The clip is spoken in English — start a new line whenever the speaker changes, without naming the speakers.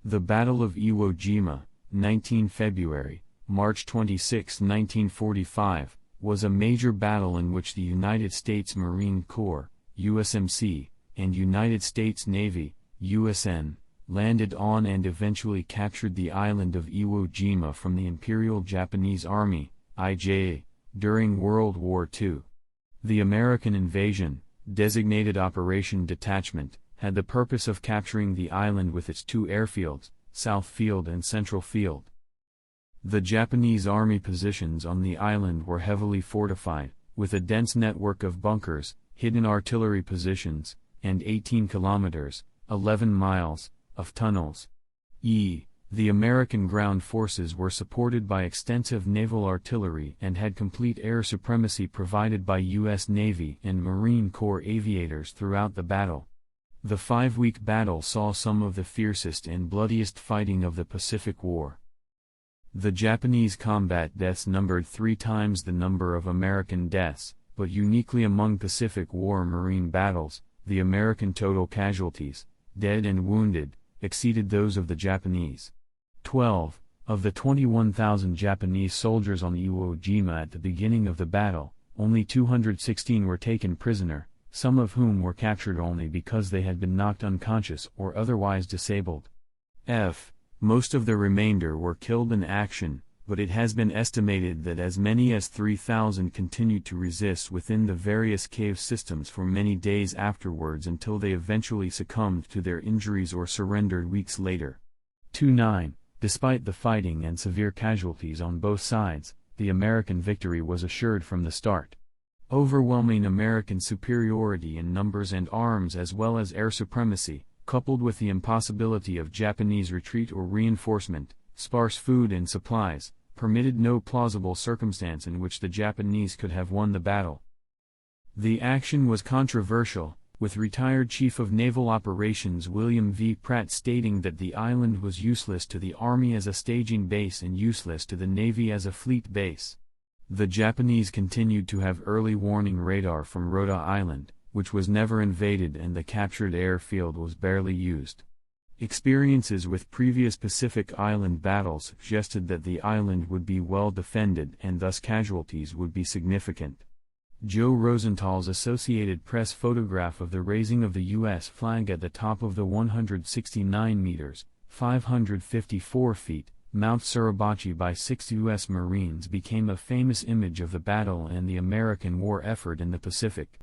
The Battle of Iwo Jima, 19 February, March 26, 1945, was a major battle in which the United States Marine Corps, USMC, and United States Navy, USN, landed on and eventually captured the island of Iwo Jima from the Imperial Japanese Army, IJA, during World War II. The American invasion, designated Operation Detachment, had the purpose of capturing the island with its two airfields, South Field and Central Field. The Japanese Army positions on the island were heavily fortified, with a dense network of bunkers, hidden artillery positions, and 18 kilometers, 11 miles, of tunnels. The American ground forces were supported by extensive naval artillery and had complete air supremacy provided by U.S. Navy and Marine Corps aviators throughout the battle. The 5-week battle saw some of the fiercest and bloodiest fighting of the Pacific War. The Japanese combat deaths numbered 3 times the number of American deaths, but uniquely among Pacific War Marine battles, the American total casualties, dead and wounded, exceeded those of the Japanese. 12 of the 21,000 Japanese soldiers on Iwo Jima at the beginning of the battle, only 216 were taken prisoner, some of whom were captured only because they had been knocked unconscious or otherwise disabled. Most of the remainder were killed in action, but it has been estimated that as many as 3,000 continued to resist within the various cave systems for many days afterwards until they eventually succumbed to their injuries or surrendered weeks later. 29. Despite the fighting and severe casualties on both sides, the American victory was assured from the start. Overwhelming American superiority in numbers and arms as well as air supremacy, coupled with the impossibility of Japanese retreat or reinforcement, sparse food and supplies, permitted no plausible circumstance in which the Japanese could have won the battle. The action was controversial, with retired Chief of Naval Operations William V. Pratt stating that the island was useless to the Army as a staging base and useless to the Navy as a fleet base. The Japanese continued to have early warning radar from Rota Island, which was never invaded, and the captured airfield was barely used. Experiences with previous Pacific Island battles suggested that the island would be well defended and thus casualties would be significant. Joe Rosenthal's Associated Press photograph of the raising of the U.S. flag at the top of the 169 meters, 554 feet, Mount Suribachi by 6 U.S. Marines became a famous image of the battle and the American war effort in the Pacific.